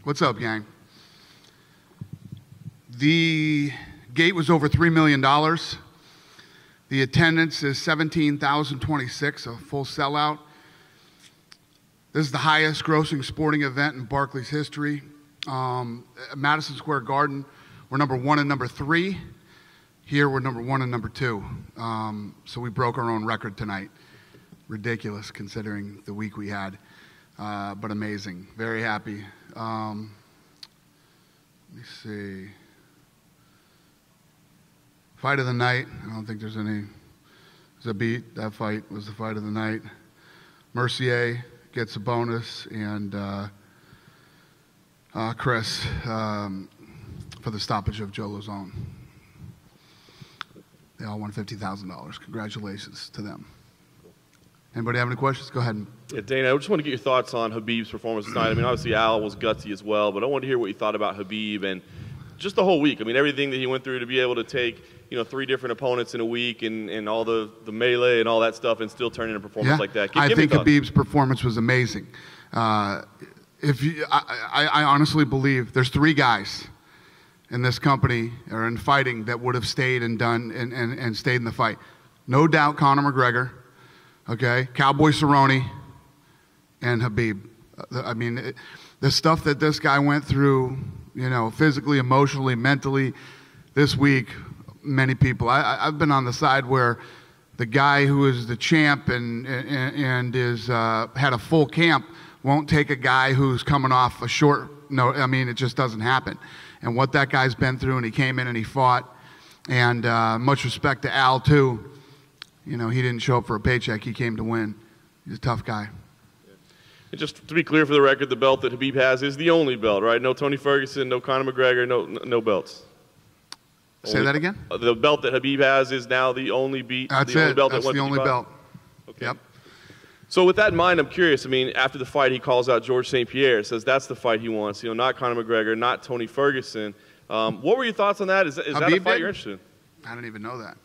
What's up, gang? The gate was over $3 million. The attendance is 17,026, a full sellout. This is the highest grossing sporting event in Barclays history. At Madison Square Garden, we're number 1 and number 3. Here, we're number 1 and number 2. So we broke our own record tonight. Ridiculous considering the week we had, but amazing. Very happy. Let me see. Fight of the night. I don't think there's any. There's a beat. That fight was the fight of the night. Mercier gets a bonus, and Chris for the stoppage of Joe Lozone. They all won $50,000. Congratulations to them. Anybody have any questions? Go ahead. Yeah, Dana, I just want to get your thoughts on Khabib's performance tonight. I mean, obviously Al was gutsy as well, but I wanted to hear what you thought about Khabib and just the whole week. I mean, everything that he went through to be able to take, 3 different opponents in a week and all the melee and all that stuff and still turn in a performance like that. I think Khabib's performance was amazing. I honestly believe there's 3 guys in this company or in fighting that would have stayed and done and stayed in the fight. No doubt Conor McGregor, okay, Cowboy Cerrone, and Khabib. I mean, the stuff that this guy went through, physically, emotionally, mentally, this week, many people. I've been on the side where the guy who is the champ and is had a full camp won't take a guy who's coming off a short. No, I mean, it just doesn't happen. And what that guy's been through, and he came in and he fought. And much respect to Al too. He didn't show up for a paycheck. He came to win. He's a tough guy. And just to be clear for the record, the belt that Khabib has is the only belt, right? No Tony Ferguson, no Conor McGregor, no belts. Say that again? The belt that Khabib has is now the only beat. That's the only it. Belt That's the only belt. Okay. Yep. So with that in mind, I'm curious. I mean, after the fight, he calls out George St. Pierre, says that's the fight he wants. Not Conor McGregor, not Tony Ferguson. What were your thoughts on that? Is that a fight you're interested in? I didn't even know that.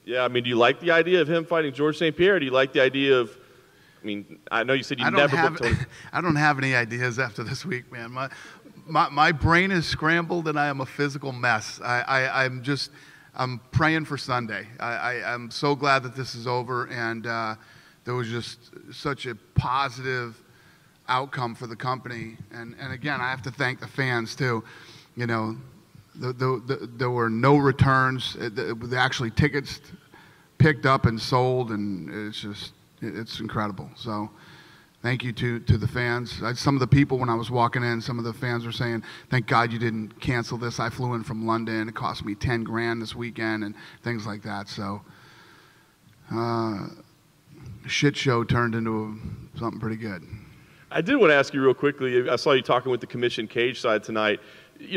Yeah, I mean, do you like the idea of him fighting George St. Pierre? Or do you like the idea of? I mean, I know you said you never booked Tony. I don't have any ideas after this week, man. My brain is scrambled and I am a physical mess. I'm praying for Sunday. I'm so glad that this is over, and there was just such a positive outcome for the company. And again, I have to thank the fans too. There were no returns. Actually, tickets picked up and sold, and it's incredible. So thank you to the fans. Some of the people, when I was walking in, some of the fans were saying, thank God you didn't cancel this. I flew in from London. It cost me 10 grand this weekend and things like that. So shit show turned into something pretty good. I did want to ask you real quickly. I saw you talking with the commission cage side tonight.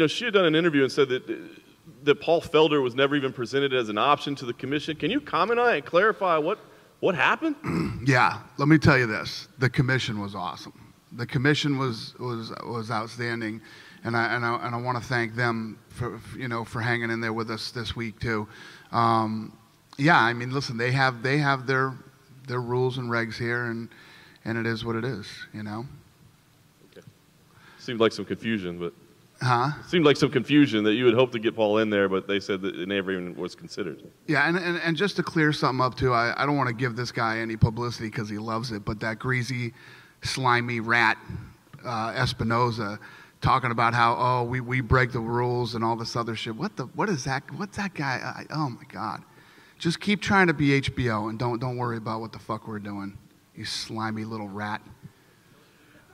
She had done an interview and said that Paul Felder was never even presented as an option to the commission. Can you comment on it and clarify what happened? Yeah, let me tell you this. The commission was awesome. The commission was outstanding, and I want to thank them for hanging in there with us this week too. Yeah, I mean, listen, they have their rules and regs here, and it is what it is, Okay. Seemed like some confusion, but. Huh? Seemed like some confusion that you would hope to get Paul in there, but they said that it never even was considered. Yeah, and just to clear something up too, I don't want to give this guy any publicity because he loves it, but that greasy, slimy rat, Espinoza, talking about how we break the rules and all this other shit. What is that? What's that guy? Oh my God! Just keep trying to be HBO and don't worry about what the fuck we're doing. You slimy little rat.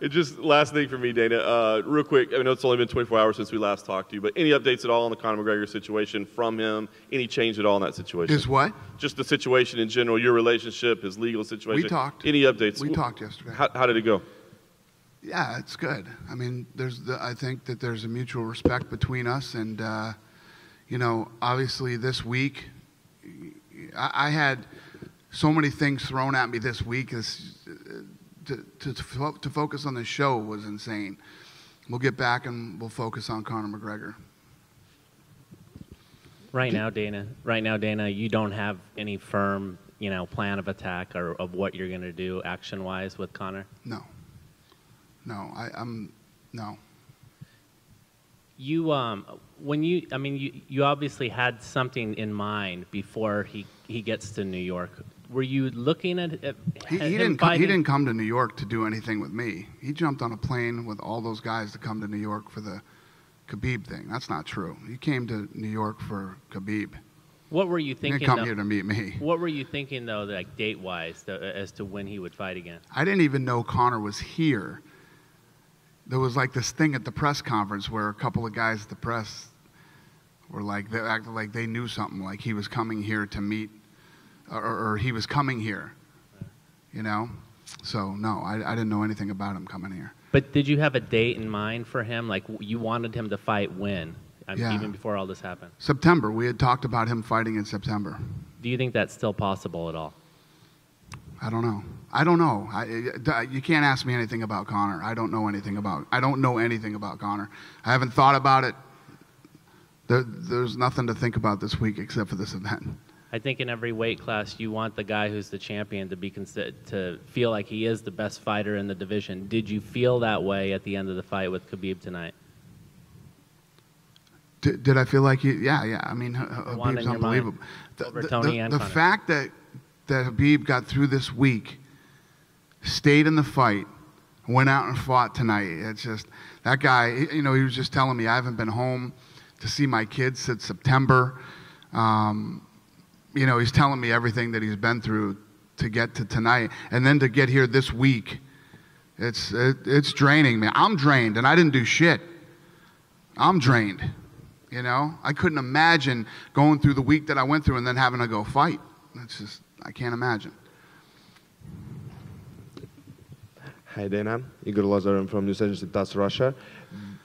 Just last thing for me, Dana, real quick. I know it's only been 24 hours since we last talked to you, but any updates at all on the Conor McGregor situation from him? Any change at all in that situation? Is what? Just the situation in general, your relationship, his legal situation. We talked. Any updates? We talked yesterday. How did it go? Yeah, it's good. I mean, I think that there's a mutual respect between us, and obviously this week, I had so many things thrown at me this week. To focus on the show was insane. We'll get back and we'll focus on Conor McGregor. Right now, Dana, you don't have any firm, plan of attack or of what you're going to do action-wise with Conor? No. No, no. You when you I mean you obviously had something in mind before he gets to New York. Were you looking at He didn't come to New York to do anything with me. He jumped on a plane with all those guys to come to New York for the Khabib thing. That's not true. He came to New York for Khabib. What were you thinking? He didn't come here to meet me. What were you thinking though, like date-wise, as to when he would fight again? I didn't even know Conor was here. There was like this thing at the press conference where a couple of guys at the press were like, they acted like they knew something, like he was coming here to meet, or he was coming here, you know? So no, I didn't know anything about him coming here. But did you have a date in mind for him? Like you wanted him to fight when? Yeah. Even before all this happened? September. We had talked about him fighting in September. Do you think that's still possible at all? I don't know. You can't ask me anything about Conor. I don't know anything about Conor. I haven't thought about it. There's nothing to think about this week except for this event. I think in every weight class you want the guy who's the champion to be to feel like he is the best fighter in the division. Did you feel that way at the end of the fight with Khabib tonight? Did I feel like yeah. I mean, Khabib's unbelievable. The fact that Khabib got through this week, stayed in the fight, went out and fought tonight. It's just, that guy, you know, he was just telling me, I haven't been home to see my kids since September. You know, he's telling me everything that he's been through to get to tonight. And then to get here this week, it's draining me. I'm drained, and I didn't do shit. I'm drained. You know, I couldn't imagine going through the week that I went through and then having to go fight. It's just, I can't imagine. Hi, Dana. Igor Lazarev from Los Angeles, Russia.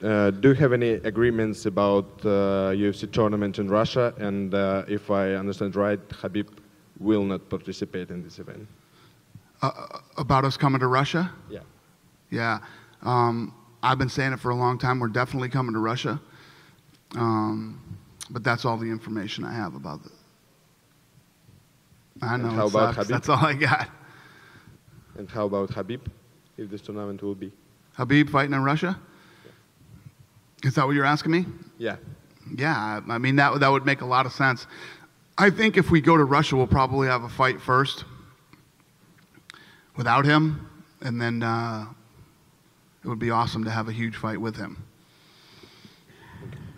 Do you have any agreements about UFC tournament in Russia? And if I understand right, Khabib will not participate in this event. About us coming to Russia? Yeah. Yeah. I've been saying it for a long time. We're definitely coming to Russia. But that's all the information I have about it. I know. And how about Khabib? That's all I got. And how about Khabib, if this tournament will be? Khabib fighting in Russia? Is that what you're asking me? Yeah. Yeah, I mean, that would make a lot of sense. I think if we go to Russia, we'll probably have a fight first without him, and then it would be awesome to have a huge fight with him.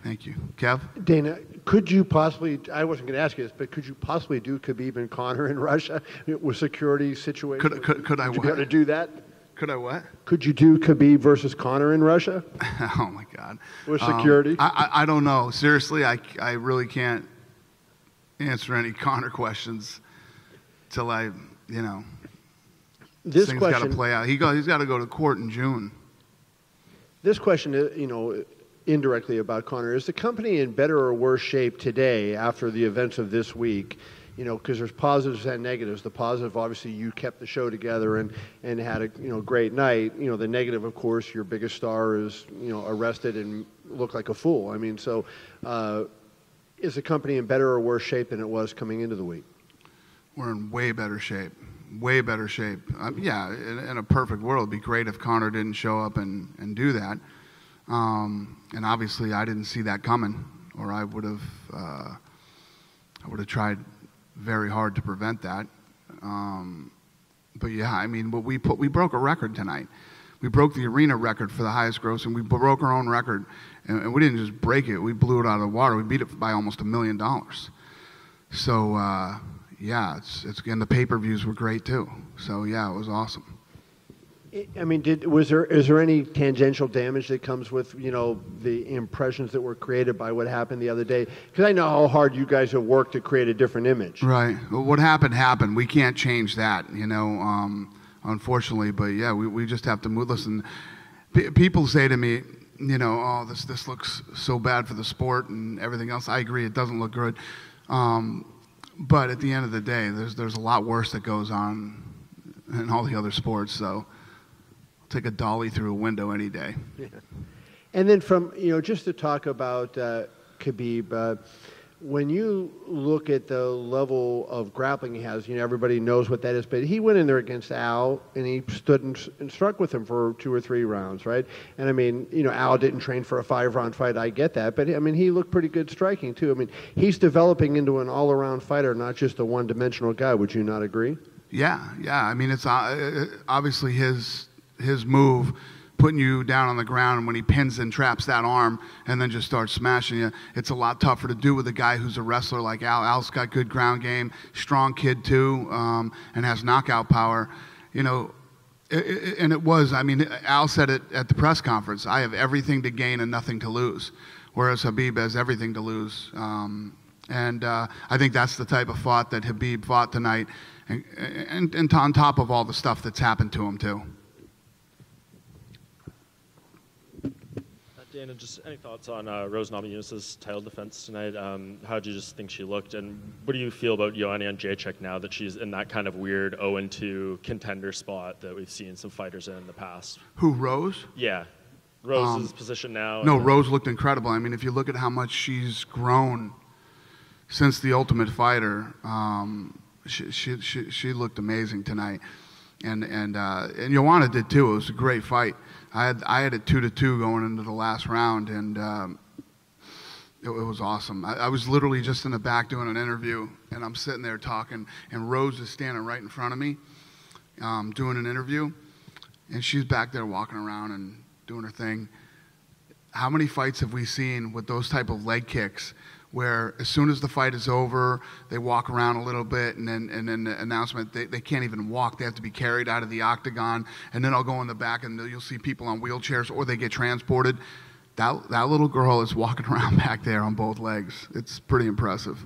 Thank you. Kev? Dana, could you possibly, I wasn't going to ask you this, but could you possibly do Khabib and Conor in Russia with security situation? Could I what? Would you be able to do that? Could I what? Could you do Khabib versus Conor in Russia? Oh, my God. With security? I don't know. Seriously, I really can't answer any Conor questions till I, you know, this thing's got to play out. He's got to go to court in June. This question, you know, indirectly about Conor, is the company in better or worse shape today after the events of this week? You know, because there's positives and negatives. The positive, obviously, you kept the show together and had a great night. You know, the negative, of course, your biggest star is arrested and looked like a fool. I mean, so is the company in better or worse shape than it was coming into the week? We're in way better shape. Way better shape. Yeah, in a perfect world, it'd be great if Conor didn't show up and do that. And obviously, I didn't see that coming, or I would have tried very hard to prevent that. But yeah, I mean, we broke a record tonight. We broke the arena record for the highest gross, and we broke our own record. And we didn't just break it; we blew it out of the water. We beat it by almost $1 million. So yeah, it's and the pay-per-views were great too. So yeah, it was awesome. I mean, is there any tangential damage that comes with, the impressions that were created by what happened the other day? Because I know how hard you guys have worked to create a different image. Right. Well, what happened. We can't change that, unfortunately. But yeah, we just have to move. Listen, people say to me, oh, this looks so bad for the sport and everything else. I agree, it doesn't look good. But at the end of the day, there's a lot worse that goes on in all the other sports. So take a dolly through a window any day. Yeah. And then from, just to talk about Khabib, when you look at the level of grappling he has, everybody knows what that is, but he went in there against Al, and he stood and struck with him for 2 or 3 rounds, right? And I mean, Al didn't train for a 5-round fight, I get that, but I mean, he looked pretty good striking too. I mean, he's developing into an all-around fighter, not just a one-dimensional guy. Would you not agree? Yeah. I mean, it's obviously his move, putting you down on the ground, and when he pins and traps that arm and then just starts smashing you, it's a lot tougher to do with a guy who's a wrestler like Al. Al's got good ground game, strong kid too, and has knockout power. And it was, I mean, Al said it at the press conference, I have everything to gain and nothing to lose, whereas Khabib has everything to lose. I think that's the type of fight that Khabib fought tonight, and on top of all the stuff that's happened to him too. Dana, just any thoughts on Rose Namajunas' title defense tonight? How did you just think she looked? And what do you feel about Joanna Jędrzejczyk now that she's in that kind of weird 0-2 contender spot that we've seen some fighters in the past? Who, Rose? Yeah. Rose's position now. No, Rose looked incredible. I mean, if you look at how much she's grown since The Ultimate Fighter, she looked amazing tonight. And Joanna did too. It was a great fight. I had it 2-2 going into the last round, and it was awesome. I was literally just in the back doing an interview, and I'm sitting there talking, and Rose is standing right in front of me doing an interview, and she's back there walking around and doing her thing. How many fights have we seen with those type of leg kicks where as soon as the fight is over, they walk around a little bit, and then the announcement, they can't even walk. They have to be carried out of the octagon, and then I'll go in the back, and you'll see people on wheelchairs, or they get transported. That little girl is walking around back there on both legs. It's pretty impressive.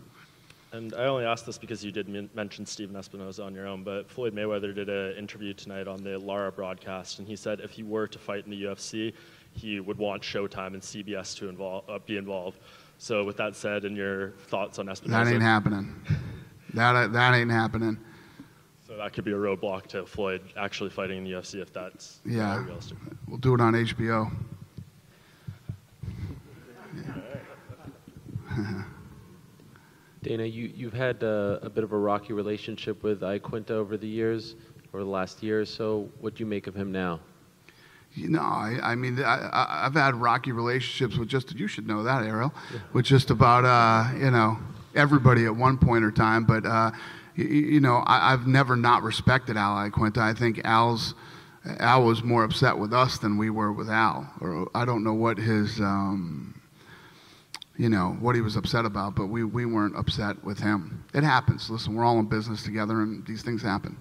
And I only asked this because you did mention Steven Espinoza on your own, but Floyd Mayweather did an interview tonight on the Lara broadcast, and he said if he were to fight in the UFC, he would want Showtime and CBS to be involved. So with that said, and your thoughts on Espinoza? That ain't happening. That ain't happening. So that could be a roadblock to Floyd actually fighting in the UFC if that's realistic. We'll do it on HBO. Dana, you've had a bit of a rocky relationship with Iaquinta over the last year or so. What do you make of him now? I mean, I've had rocky relationships with you should know that, Ariel, with just about, everybody at one point or time. But, I've never not respected Al Iaquinta. I think Al was more upset with us than we were with Al. Or I don't know what his, what he was upset about, but we weren't upset with him. It happens. Listen, we're all in business together, and these things happen.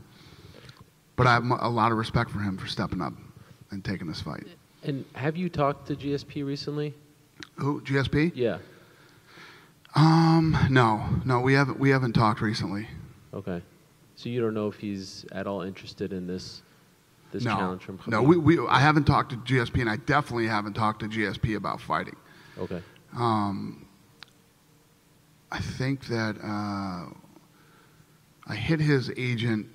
But I have a lot of respect for him for stepping up and taking this fight. And have you talked to GSP recently? Who, GSP? Yeah. No, we haven't talked recently. Okay. So you don't know if he's at all interested in this challenge from Khabib? No, I haven't talked to GSP, and I definitely haven't talked to GSP about fighting. Okay. I think that I hit his agent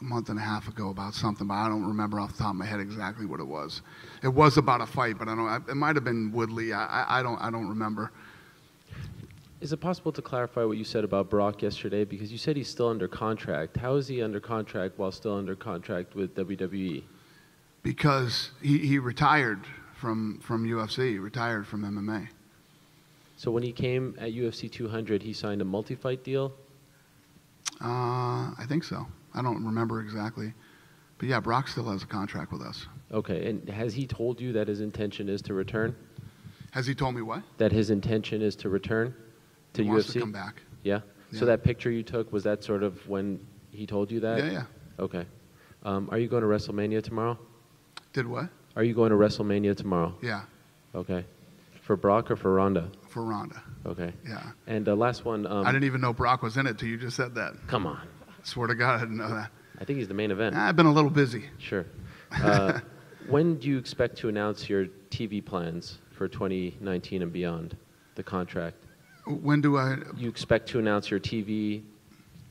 a month and a half ago about something, but I don't remember off the top of my head exactly what it was. It was about a fight, but it might have been Woodley. I don't remember. Is it possible to clarify what you said about Brock yesterday? Because you said he's still under contract. How is he under contract while still under contract with WWE? Because he retired from UFC, he retired from MMA. So when he came at UFC 200, he signed a multi-fight deal? I think so. I don't remember exactly. But yeah, Brock still has a contract with us. Okay, and has he told you that his intention is to return? Has he told me what? That his intention is to return to UFC? He wants to come back. Yeah? So that picture you took, was that sort of when he told you that? Yeah. Okay. Are you going to WrestleMania tomorrow? Did what? Are you going to WrestleMania tomorrow? Yeah. Okay. For Brock or for Ronda? For Ronda. Okay. Yeah. And last one. I didn't even know Brock was in it till you just said that. Come on. Swear to God, I didn't know that. I think he's the main event. I've been a little busy. Sure. When do you expect to announce your TV plans for 2019 and beyond, the contract? When do I? You expect to announce your TV,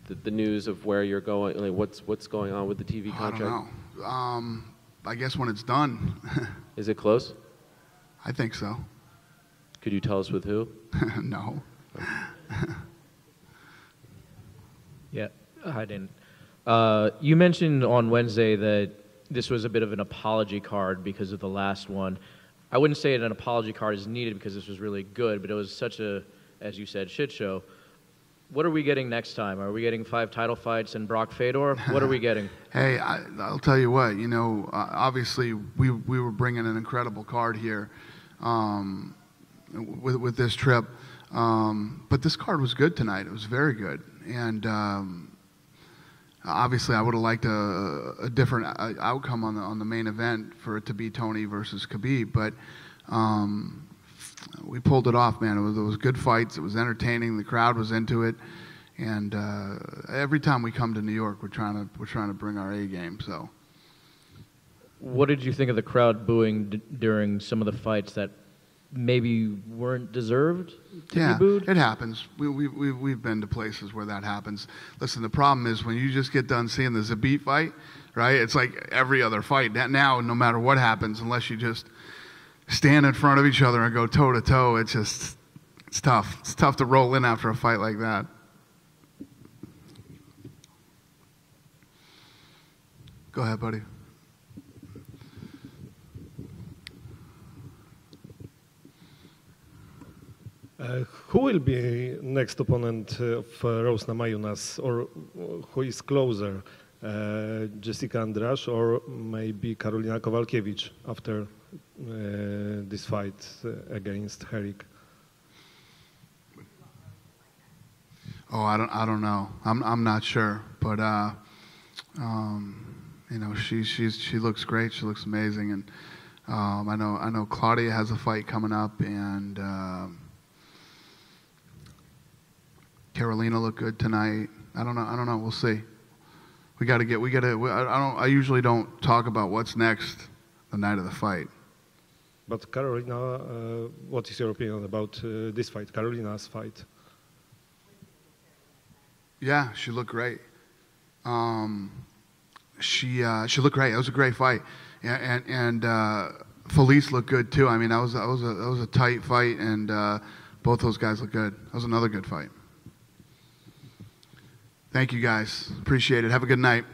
the news of where you're going, like what's going on with the TV contract? I don't know. I guess when it's done. Is it close? I think so. Could you tell us with who? No. Yeah. Hi, Dan. You mentioned on Wednesday that this was a bit of an apology card because of the last one. I wouldn't say an apology card is needed because this was really good, but it was such a, as you said, shit show. What are we getting next time? Are we getting 5 title fights and Brock Fedor? What are we getting? Hey, I'll tell you what. You know, obviously we were bringing an incredible card here with this trip, but this card was good tonight. It was very good, and obviously I would have liked a different outcome on the main event for it to be Tony versus Khabib, but. We pulled it off, man. It was good fights. It was entertaining. The crowd was into it, and every time we come to New York, we're trying to bring our A game. So, what did you think of the crowd booing during some of the fights that maybe weren't deserved to be booed? It happens. We've been to places where that happens. Listen, the problem is when you just get done seeing the Zabit fight, right? It's like every other fight. Now, no matter what happens, unless you just stand in front of each other and go toe to toe, it's tough. It's tough to roll in after a fight like that. Go ahead, buddy. Who will be next opponent of Rose Namajunas, or who is closer, Jessica Andrade or maybe Karolina Kowalkiewicz after this fight against Herrick? Oh, I don't know. I'm not sure, but you know, she looks great. She looks amazing, and I know Claudia has a fight coming up, and Carolina looked good tonight. I don't know. We'll see. I usually don't talk about what's next the night of the fight. But Carolina, what is your opinion about this fight, Carolina's fight? Yeah, she looked great. She looked great. It was a great fight, and Felice looked good too. I mean, that was a tight fight, and both those guys looked good. That was another good fight. Thank you guys. Appreciate it. Have a good night.